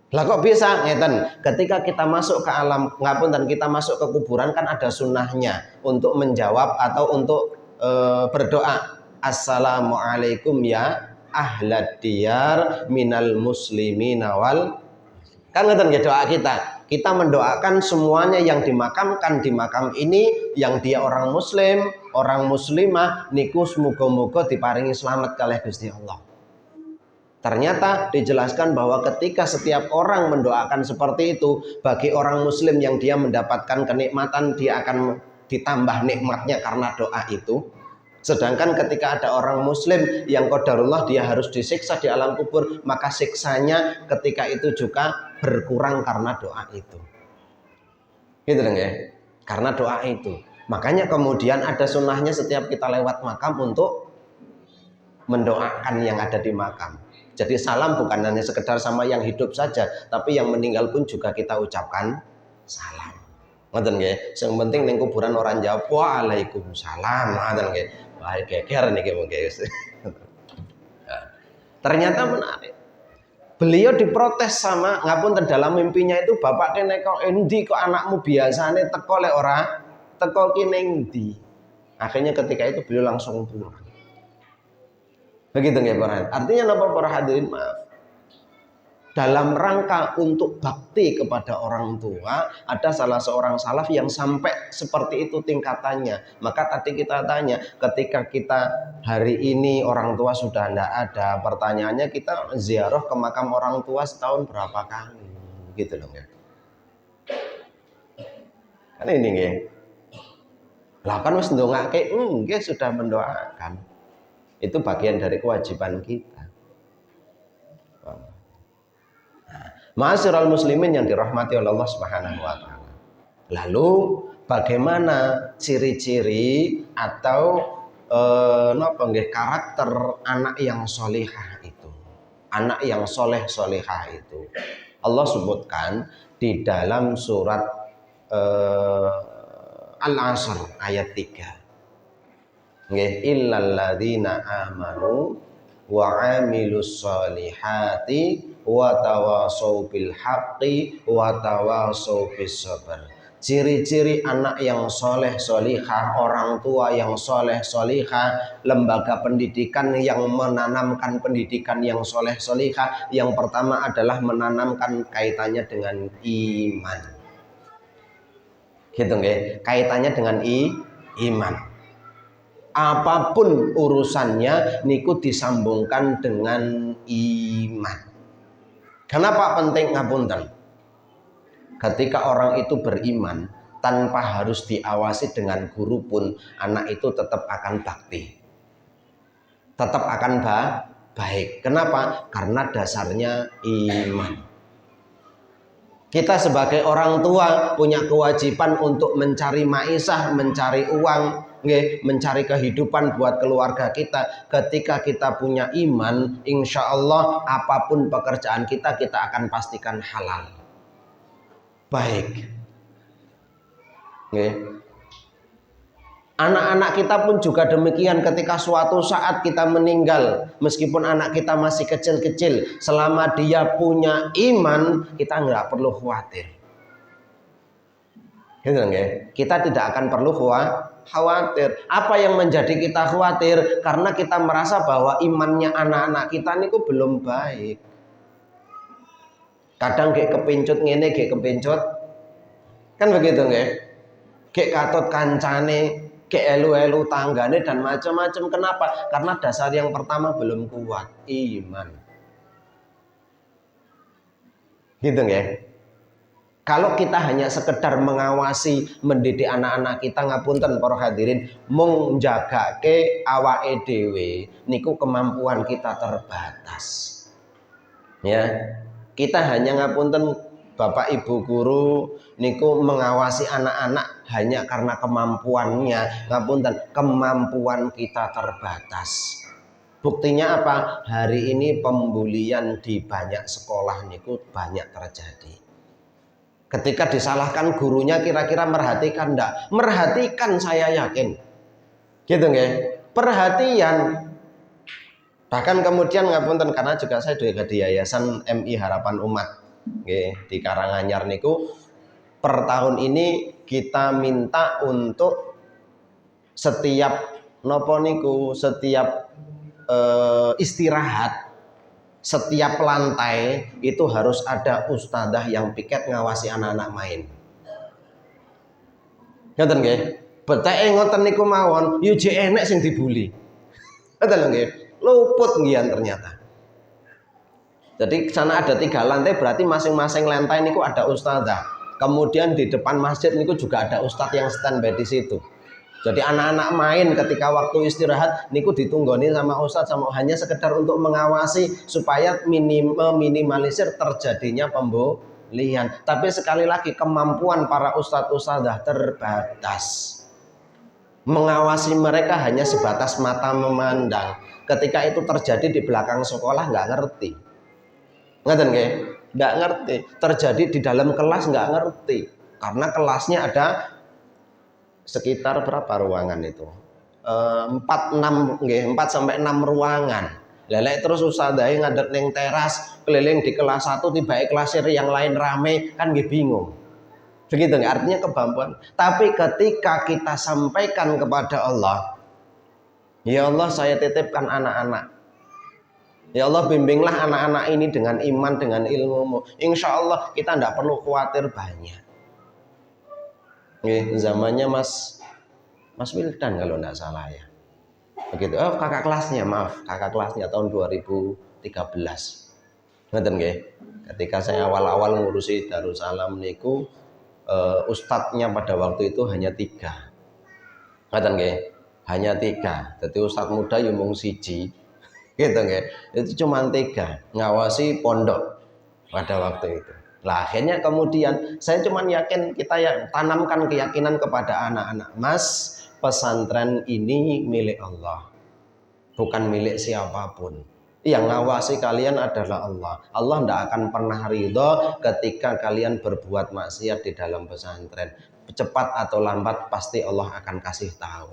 Lah kok bisa ngeten? Ketika kita masuk ke alam, ngapunten, kita masuk ke kuburan kan ada sunnahnya untuk menjawab atau untuk berdoa. Assalamualaikum ya ahlad diyar minal muslimina wal. Kan ngeten nggih doa kita. Kita mendoakan semuanya yang dimakamkan di makam ini, yang dia orang muslim, orang muslimah, niku semoga-moga diparingi selamat kalih Gusti Allah. Ternyata dijelaskan bahwa ketika setiap orang mendoakan seperti itu, bagi orang muslim yang dia mendapatkan kenikmatan, dia akan ditambah nikmatnya karena doa itu. Sedangkan ketika ada orang muslim yang qadarullah dia harus disiksa di alam kubur, maka siksanya ketika itu juga berkurang karena doa itu. Gitu dong ya? Karena doa itu. Makanya kemudian ada sunnahnya setiap kita lewat makam untuk mendoakan yang ada di makam. Jadi salam bukan hanya sekedar sama yang hidup saja, tapi yang meninggal pun juga kita ucapkan salam. Ngoten nggih. Sing penting ning kuburan orang jawab waalaikumsalam. Ngoten nggih. Wah, geger niki mungkin. Ternyata menarik. Beliau diprotes sama, ngapunten, dalam mimpinya itu, bapak kene kok endi kok anakmu biasane teko lek ora teko ki ning ndi. Akhirnya ketika itu beliau langsung pulang. Begitu nggih para. Artinya napa para hadirin, maaf. Dalam rangka untuk bakti kepada orang tua, ada salah seorang salaf yang sampai seperti itu tingkatannya. Maka tadi kita tanya, ketika kita hari ini orang tua sudah tidak ada, pertanyaannya kita ziarah ke makam orang tua setahun berapa kali? Gitu loh ya. Kan ini nggih. Lah kan wis ndongake, nggih sudah mendoakan. Itu bagian dari kewajiban kita. Ma'asyiral muslimin yang dirahmati oleh Allah Subhanahu wa taala. Lalu bagaimana ciri-ciri atau karakter anak yang solihah itu? Anak yang soleh-solihah itu. Allah sebutkan di dalam surat Al-Asr ayat 3. Nggih, illal ladzina amanu wa 'amilus solihati wa tawasau bil haqqi wa tawasau bis sabr. Ciri-ciri anak yang soleh solihah, orang tua yang soleh solihah, lembaga pendidikan yang menanamkan pendidikan yang soleh solihah, yang pertama adalah menanamkan kaitannya dengan iman. Gitu nggih, kaitannya dengan iman. Apapun urusannya niku disambungkan dengan iman. Kenapa penting ngapunten? Ketika orang itu beriman tanpa harus diawasi dengan guru pun, anak itu tetap akan bakti, tetap akan baik. Kenapa? Karena dasarnya iman. Kita sebagai orang tua punya kewajiban untuk mencari maisah, mencari uang, mencari kehidupan buat keluarga kita. Ketika kita punya iman, insya Allah apapun pekerjaan kita akan pastikan halal, baik. Anak-anak kita pun juga demikian. Ketika suatu saat kita meninggal, meskipun anak kita masih kecil-kecil, selama dia punya iman, kita nggak perlu khawatir. Gitu, kita tidak akan perlu khawatir. Apa yang menjadi kita khawatir? Karena kita merasa bahwa imannya anak-anak kita ini belum baik. Kadang kayak kepincut ngene, kayak kepincut, kan begitu nggih? Kayak katut kancane, kayak elu-elu tanggane dan macam-macam. Kenapa? Karena dasar yang pertama belum kuat, iman. Gitu nggih? Kalau kita hanya sekedar mengawasi, mendidik anak-anak kita, ngapunten para hadirin, mung njagake awake dhewe niku kemampuan kita terbatas. Ya. Kita hanya ngapunten Bapak Ibu guru niku mengawasi anak-anak hanya karena kemampuannya. Ngapunten, kemampuan kita terbatas. Buktinya apa? Hari ini pembulian di banyak sekolah niku banyak terjadi. Ketika disalahkan gurunya, kira-kira merhatikan enggak? Merhatikan, saya yakin. Gitu nggih? Perhatian. Bahkan kemudian ngapunten, karena juga saya juga di Yayasan MI Harapan Umat di Karanganyar niku, per tahun ini kita minta untuk setiap nopo niku, setiap istirahat, setiap lantai itu harus ada ustadzah yang piket ngawasi anak-anak main. Ngoten nggih? Beteke ngoten niku mawon, yo jek enek sing dibuli. Ngoten nggih? Luput ngian ternyata. Jadi sana ada 3 lantai, berarti masing-masing lantai niku ada ustadzah. Kemudian di depan masjid niku juga ada ustadz yang standby di situ. Jadi anak-anak main ketika waktu istirahat niku ditunggoni sama ustadz, sama hanya sekedar untuk mengawasi supaya meminimalisir terjadinya pembulian. Tapi sekali lagi kemampuan para ustadz-ustadzah terbatas. Mengawasi mereka hanya sebatas mata memandang. Ketika itu terjadi di belakang sekolah nggak ngerti. Ngerti nggih? Nggak ngerti. Terjadi di dalam kelas nggak ngerti. Karena kelasnya ada sekitar berapa ruangan itu? 4 sampai 6 ruangan. Lelek terus ustadzah ngadeg ning teras, keliling di kelas 1, tiba kelas yang lain rame, kan nggih bingung. Begitu nggak? Artinya kemampuan. Tapi ketika kita sampaikan kepada Allah, ya Allah, saya titipkan anak-anak. Ya Allah, bimbinglah anak-anak ini dengan iman, dengan ilmu-Mu. Insya Allah kita tidak perlu khawatir banyak. Zamannya Mas Wildan kalau tidak salah ya. Begitu. Oh, kakak kelasnya, maaf, kakak kelasnya tahun 2013. Ngerti nggih? Ketika saya awal-awal ngurusi Darussalam niku, ustadznya pada waktu itu hanya 3. Ngerti nggih? Hanya 3. Jadi ustadz muda mung siji, gitu nggih. Itu cuma 3 ngawasi pondok pada waktu itu. Lah akhirnya kemudian saya cuma yakin, kita ya tanamkan keyakinan kepada anak-anak, Mas, pesantren ini milik Allah, bukan milik siapapun. Yang ngawasi kalian adalah Allah. Allah tidak akan pernah ridho ketika kalian berbuat maksiat di dalam pesantren. Cepat atau lambat pasti Allah akan kasih tahu.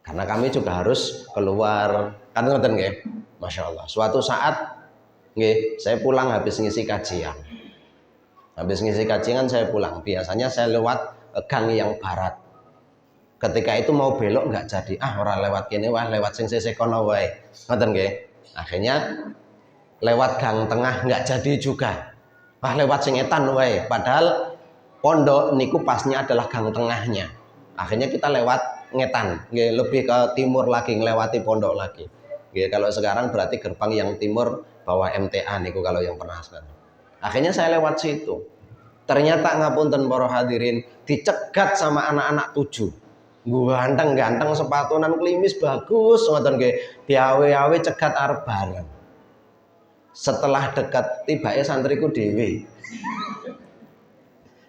Karena kami juga harus keluar. Kan ngoten nggih. Masya Allah. Suatu saat nggih, saya pulang habis ngisi kajian. Habis ngisi kajian saya pulang. Biasanya saya lewat gang yang barat. Ketika itu mau belok nggak jadi. Orang lewat kene wah lewat sing sisih kono wae. Ngoten nggih. Akhirnya lewat gang tengah nggak jadi juga. Wah lewat sing etan wae. Padahal pondok niku pasnya adalah gang tengahnya. Akhirnya kita lewat ngetan, nggih, lebih ke timur lagi, ngelewati pondok lagi. Nggih, kalau sekarang berarti gerbang yang timur bawah MTA niku kalau yang pernah sekarang. Akhirnya saya lewat situ. Ternyata ngapunten para hadirin, dicegat sama anak-anak 7. Ganteng-ganteng sepatunan klimis bagus ngoten nggih. Diawe-awe cegat arep bareng. Setelah dekat tibake santriku dhewe.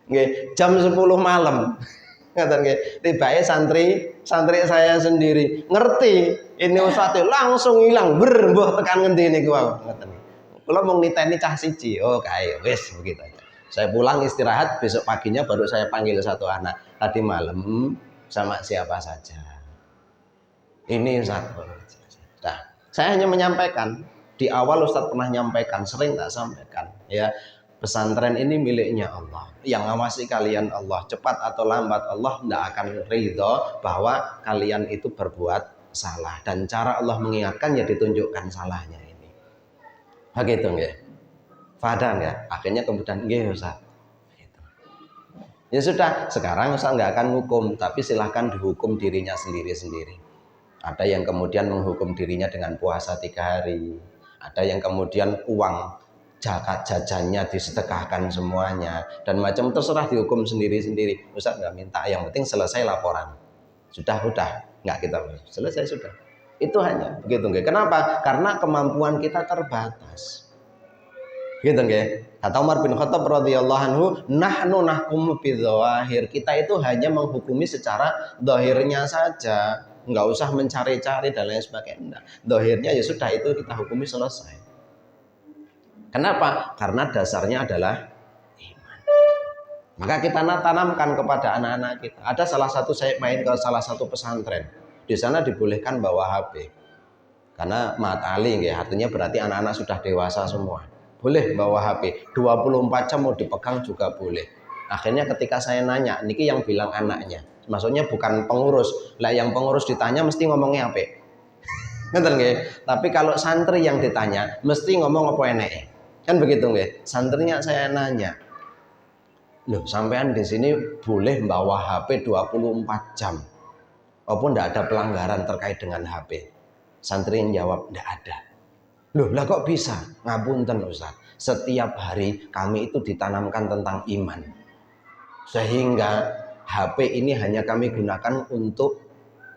Nggih, jam 10 malam. Ngoten nggih. Tibake santri saya sendiri. Ngerti ini ustadz langsung hilang. Mbuh tekan ngendi niku wae. Ngoten. Kula mung niteni cah siji. Oh, kae wis begitu aja. Saya pulang istirahat, besok paginya baru saya panggil satu anak. Tadi malam sama siapa saja. Ini Ustaz. Nah, saya hanya menyampaikan. Di awal Ustaz pernah nyampaikan, sering tak sampaikan. Ya, pesantren ini miliknya Allah. Yang ngawasi kalian Allah. Cepat atau lambat Allah tidak akan ridho bahwa kalian itu berbuat salah. Dan cara Allah mengingatkan ya ditunjukkan salahnya ini. Begitu nggih. Faham ya? Akhirnya kemudian nggih Ustaz. Ya sudah, sekarang Ustaz nggak akan hukum, tapi silahkan dihukum dirinya sendiri-sendiri. Ada yang kemudian menghukum dirinya dengan puasa 3 hari. Ada yang kemudian uang zakat jajannya disedekahkan semuanya. Dan macam terserah dihukum sendiri-sendiri. Ustaz nggak minta, yang penting selesai laporan. Sudah, nggak kita selesai sudah. Itu hanya begitu nggih. Kenapa? Karena kemampuan kita terbatas. Gitu nggih. Kata Umar bin Khattab radhiyallahu anhu, nahnu nahkumu bidzawahir. Kita itu hanya menghukumi secara zahirnya saja, enggak usah mencari-cari dan lain sebagainya. Zahirnya ya sudah itu kita hukumi selesai. Kenapa? Karena dasarnya adalah iman. Maka kita tanamkan kepada anak-anak kita. Ada salah satu saya main ke salah satu pesantren. Di sana dibolehkan bawa HP. Karena matali nggih, artinya berarti anak-anak sudah dewasa semua. Boleh bawa HP 24 jam mau dipegang juga boleh. Akhirnya ketika saya nanya, niki yang bilang anaknya, maksudnya bukan pengurus lah, yang pengurus ditanya mesti ngomongnya apa? Ngerti nggih? Tapi kalau santri yang ditanya mesti ngomong apa eneke, kan begitu nggih? Santrinya saya nanya, loh sampean di sini boleh bawa HP 24 jam walaupun tidak ada pelanggaran terkait dengan HP? Santri yang jawab tidak ada. Loh lah kok bisa? Ngapunten Ustaz. Setiap hari kami itu ditanamkan tentang iman. Sehingga HP ini hanya kami gunakan untuk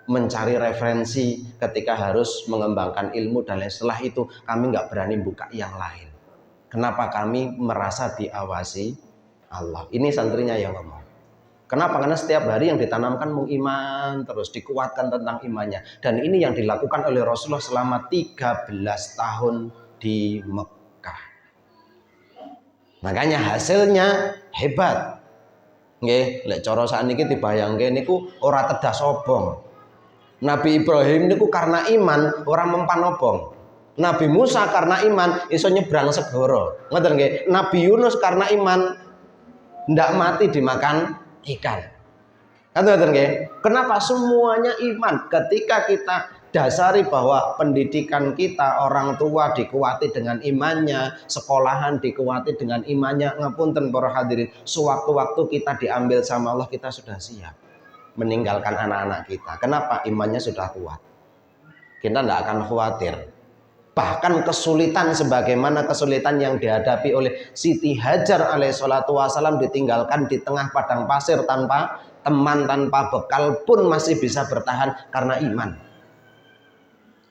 mencari referensi ketika harus mengembangkan ilmu dan lain. Setelah itu kami nggak berani buka yang lain. Kenapa? Kami merasa diawasi Allah. Ini santrinya yang ngomong. Kenapa? Karena setiap hari yang ditanamkan mengiman terus, dikuatkan tentang imannya. Dan ini yang dilakukan oleh Rasulullah selama 13 tahun di Mekah. Makanya hasilnya hebat. Nggih, lek cara sakniki dibayangke niku ora tedah sobong. Nabi Ibrahim niku karena iman ora mempan obong. Nabi Musa karena iman iso nyebrang segara. Ngoten nggih. Nabi Yunus karena iman ndak mati dimakan ikan. Kenapa? Semuanya iman. Ketika kita dasari bahwa pendidikan kita, orang tua dikuati dengan imannya, sekolahan dikuati dengan imannya, ngapunten para hadirin, sewaktu-waktu kita diambil sama Allah, kita sudah siap meninggalkan anak-anak kita. Kenapa? Imannya sudah kuat. Kita tidak akan khawatir. Bahkan kesulitan sebagaimana kesulitan yang dihadapi oleh Siti Hajar alaihissalatu wassalam, ditinggalkan di tengah padang pasir tanpa teman, tanpa bekal pun masih bisa bertahan karena iman.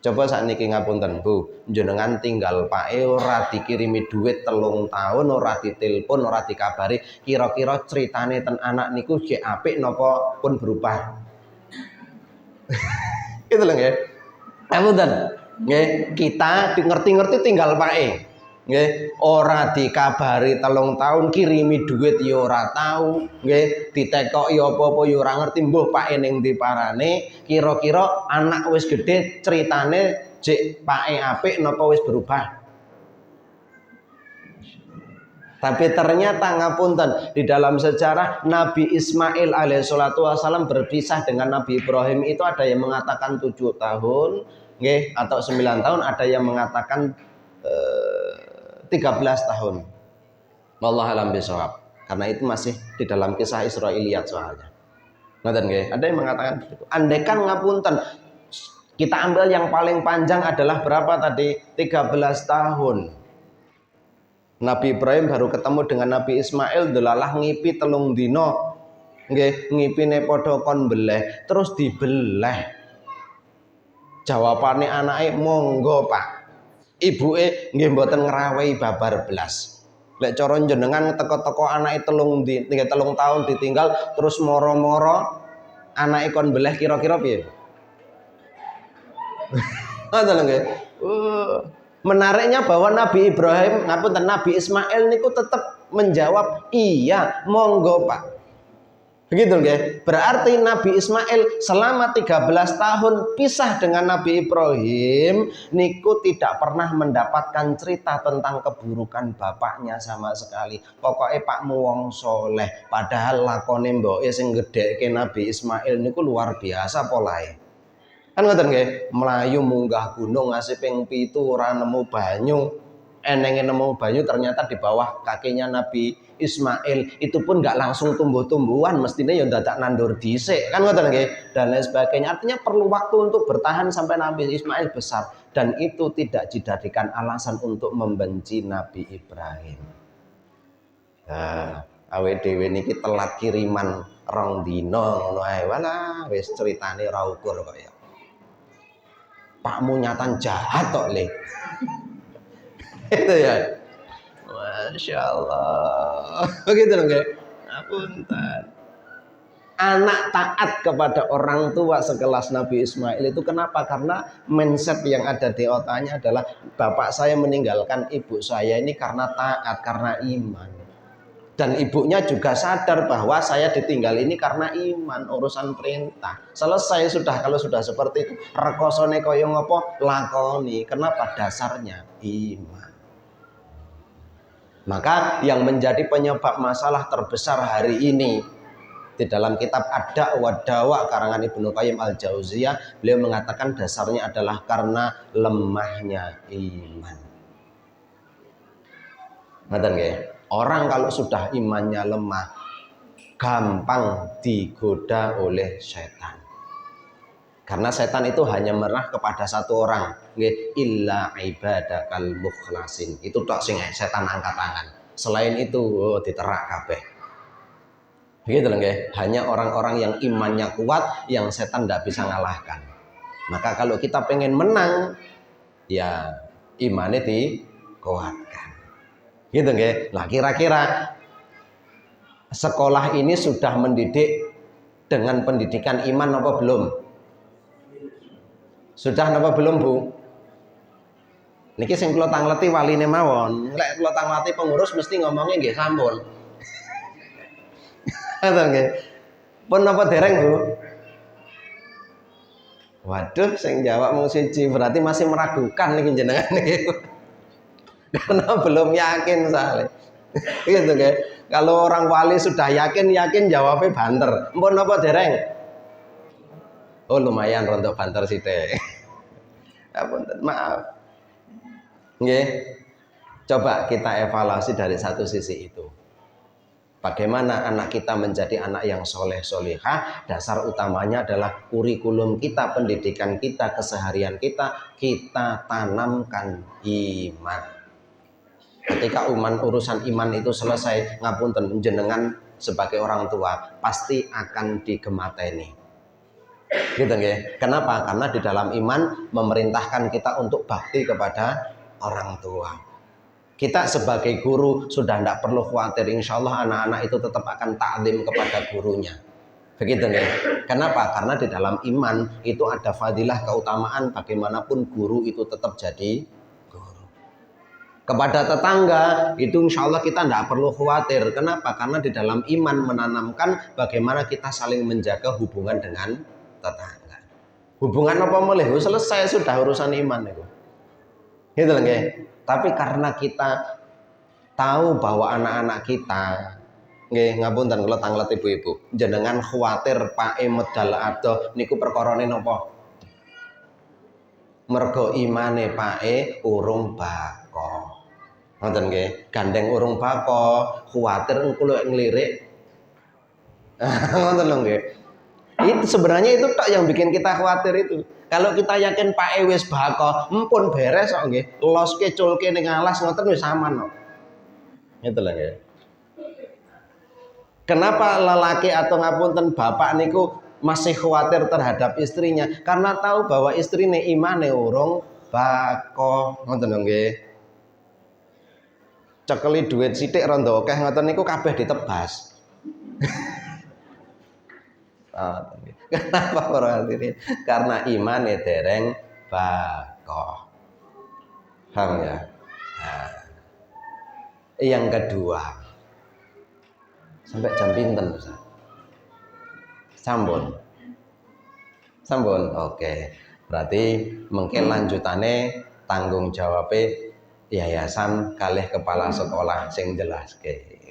Coba saat niki ngapunten Bu, jenengan tinggal pae ora dikirimi duit 3 tahun, ora ditelepon, ora dikabari, kira-kira ceritane ten anak niku jek apik napa pun berubah. Itu lho nggih. Ngapunten. Nggih, kita ngerti-ngerti tinggal pae. nggih, ora dikabari 3 tahun, kirimi duit ya ora tau, nggih, ditekoki apa-apa ya ora ngerti, mbuh pake ning ndi parane, kira-kira anak wis gedhe critane jek pake apik napa wis berubah. Tapi ternyata ngapunten, di dalam sejarah Nabi Ismail alaihissalatu wassalam berpisah dengan Nabi Ibrahim itu ada yang mengatakan 7 tahun, nggih, atau 9 tahun, ada yang mengatakan 13 tahun. Wallahu alam bisawab. Karena itu masih di dalam kisah Israiliyat soalnya. Ngoten nggih, ada yang mengatakan begitu. Andaikan ngapunten, kita ambil yang paling panjang adalah berapa tadi? 13 tahun. Nabi Ibrahim baru ketemu dengan Nabi Ismail delalah ngipi 3 dina. Nggih, ngipine padha kon beleh, terus dibeleh. Jawabane anake, "Monggo, Pak." Ibuke nggih mboten ngrawei babar blas. Lek cara jenengan teko-teko anake 3 tahun ditinggal terus moro-moro anake kon beleh kira-kira piye? Ngoten nggih. Menariknya bahwa Nabi Ibrahim, ngapunten, Nabi Ismail niku tetap menjawab, "Iya, monggo, Pak." Begitu nggih. Berarti Nabi Ismail selama 13 tahun pisah dengan Nabi Ibrahim niku tidak pernah mendapatkan cerita tentang keburukan bapaknya sama sekali. Pokoknya pakmu wong soleh, padahal lakone mboke sing gedhekke Nabi Ismail niku luar biasa polahe. Kan ngoten nggih, melayu munggah gunung ngasih ping 7 ora nemu banyu. Enenge nemu banyu ternyata di bawah kakinya Nabi Ismail. Itu pun nggak langsung tumbuh-tumbuhan, mestinya ya dadak nandur dhisik. Kan ngoten nggih, dan lain sebagainya. Artinya perlu waktu untuk bertahan sampai Nabi Ismail besar, dan itu tidak dijadikan alasan untuk membenci Nabi Ibrahim. Nah, awake dhewe niki telat kiriman 2 dina ngono ae. Walah, wis critane ra ukur kok ya. Pakmu nyatan jahat tok le. Itu ya. Masya Allah. Begitu loh nggih. Apunten. Anak taat kepada orang tua sekelas Nabi Ismail itu kenapa? Karena mindset yang ada di otaknya adalah bapak saya meninggalkan ibu saya ini karena taat, karena iman. Dan ibunya juga sadar bahwa saya ditinggal ini karena iman, urusan perintah. Selesai sudah, kalau sudah seperti itu. Rekosone koyo ngopo lakoni. Kenapa? Dasarnya iman. Maka yang menjadi penyebab masalah terbesar hari ini di dalam kitab Ad-Da' wa Dawa karangan Ibnu Qayyim Al-Jauziyah, beliau mengatakan dasarnya adalah karena lemahnya iman. Ngoten nggih. Orang kalau sudah imannya lemah, gampang digoda oleh setan. Karena setan itu hanya merah kepada satu orang, nggih, illa ibadakal mukhlasin. Itu tok sing setan angkat tangan. Selain itu diterak kabeh. Begitu lho nggih. Hanya orang-orang yang imannya kuat yang setan tidak bisa ngalahkan. Maka kalau kita pengen menang, ya imannya dikuatkan. Gitu nggih. Lah kira-kira sekolah ini sudah mendidik dengan pendidikan iman apa belum? Sudah napa belum, Bu? Niki sing kula tangleti waline mawon. Lek kula tangleti pengurus mesti ngomongnya nggih sampun. Ngoten nggih. Pun napa dereng, Bu? Waduh, sing jawab mung siji, berarti masih meragukan niki jenengan niki. Karena belum yakin soalnya. Gitu nggih. Kalau orang wali sudah yakin jawabnya banter. Mpun napa dereng? Oh lumayan rontok banter sithik. Apunten, maaf. Nggih. Coba kita evaluasi dari satu sisi itu. Bagaimana anak kita menjadi anak yang soleh solehah? Dasar utamanya adalah kurikulum kita, pendidikan kita, keseharian kita tanamkan iman. Ketika urusan iman itu selesai, ngapunten jenengan sebagai orang tua pasti akan digemateni. Gitu nggih. Kenapa? Karena di dalam iman memerintahkan kita untuk bakti kepada orang tua. Kita sebagai guru sudah tidak perlu khawatir, insya Allah anak-anak itu tetap akan taklim kepada gurunya. Begitu nggih. Kenapa? Karena di dalam iman itu ada fadilah keutamaan bagaimanapun guru itu tetap jadi guru. Kepada tetangga itu insya Allah kita tidak perlu khawatir. Kenapa? Karena di dalam iman menanamkan bagaimana kita saling menjaga hubungan dengan tetangga. Hubungan apa boleh? Selesai sudah urusan iman itu. Gitu loh, nggih. Tapi karena kita tahu bahwa anak-anak kita, nggih ngapunten kula tanglet ibu-ibu, jenengan khawatir pake medal ado niku perkarane napa? Mergo imane pake urung bako. Ngoten nggih, gandeng urung bako, kuwatir engko nglirik. Ngoten lho nggih. Itu sebenarnya itu tok yang bikin kita khawatir itu. Kalau kita yakin Pak wis bako, empun beres kok nggih. Loske culke ning alas ngoten wis aman kok. Itu lho nggih. Kenapa lelaki atau ngapunten bapak niku masih khawatir terhadap istrinya? Karena tahu bahwa istrine imane urung bako. Ngoten lho nggih. Cekeli duit sithik rondo akeh ngoten niku kabeh ditebas. Kenapa para hadirin? Karena imane dereng bako. Paham ya? Nah, yang kedua, sampai jam pinten Ustaz? Sampun. Sampun. Oke. Berarti mungkin lanjutane tanggung jawabnya yayasan kalih kepala sekolah sing jelaske.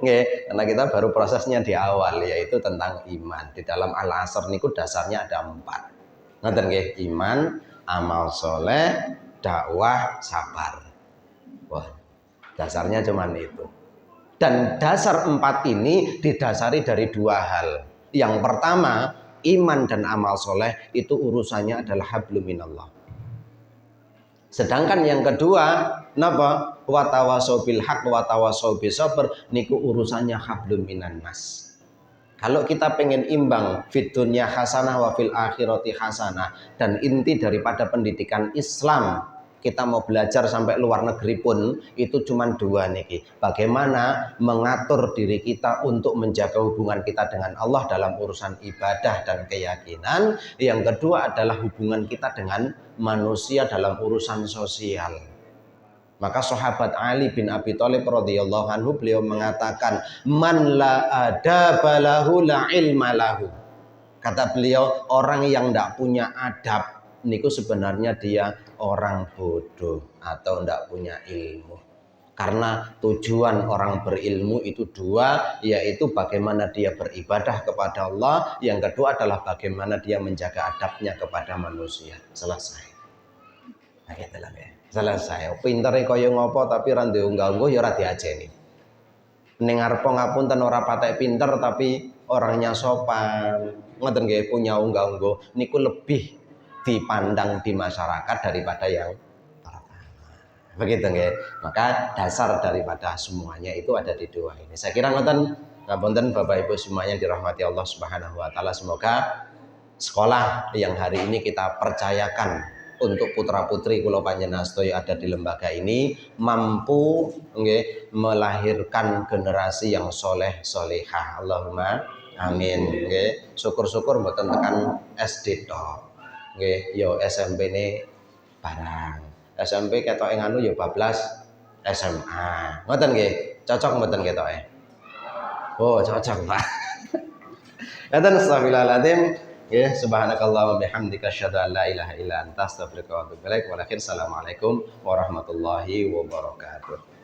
Nggih, karena kita baru prosesnya di awal yaitu tentang iman. Di dalam Al-Asr niku dasarnya ada 4. Ngoten nggih, iman, amal soleh, dakwah, sabar. Wah, dasarnya cuman itu. Dan dasar 4 ini didasari dari 2 hal. Yang pertama, iman dan amal soleh itu urusannya adalah hablum minallah. Sedangkan yang kedua, napa? Wa tawasau bil haq wa tawasau bis sabr niku urusannya hablum minan nas. Kalau kita pengen imbang fid dunya hasanah wa fil akhirati hasanah, dan inti daripada pendidikan Islam kita mau belajar sampai luar negeri pun itu cuma 2 niki. Bagaimana mengatur diri kita untuk menjaga hubungan kita dengan Allah dalam urusan ibadah dan keyakinan. Yang kedua adalah hubungan kita dengan manusia dalam urusan sosial. Maka sahabat Ali bin Abi Thalib radhiyallahu anhu beliau mengatakan, man la adaba lahu la ilma lahu. Kata beliau, orang yang tidak punya adab niku sebenarnya dia orang bodoh atau tidak punya ilmu. Karena tujuan orang berilmu itu 2, yaitu bagaimana dia beribadah kepada Allah, yang kedua adalah bagaimana dia menjaga adabnya kepada manusia. Selesai. Nah, gitu lah ya. Selesai. Pintere kaya ngopo tapi ra ndek unggah-ungguh ya ora diajeni. Ning ngarep ngapunten ora patek pinter tapi orangnya sopan. Ngoten nggih, punya unggah-ungguh niku lebih dipandang di masyarakat daripada yang pertama. Begitu nggih. Maka dasar daripada semuanya itu ada di 2 ini. Saya kira ngoten, ngapunten Bapak Ibu semuanya dirahmati Allah Subhanahu wa taala. Semoga sekolah yang hari ini kita percayakan untuk putra-putri kula panjenengan sedaya ada di lembaga ini mampu nggih melahirkan generasi yang soleh solehah. Allahumma amin nggih. Syukur-syukur mboten tekan SD tok. Nggih, yo SMP ne barang. SMP ketoke nganu yo bablas SMA. Ngoten nggih. Cocok mboten ketoke? Oh, cocok, Pak. Ngoten astagfirullahaladzim. Nggih, subhanakallahumma bihamdika asyhadu an la ilaha illa anta astaghfiruka wa atubu ilaik. Assalamualaikum warahmatullahi wabarakatuh.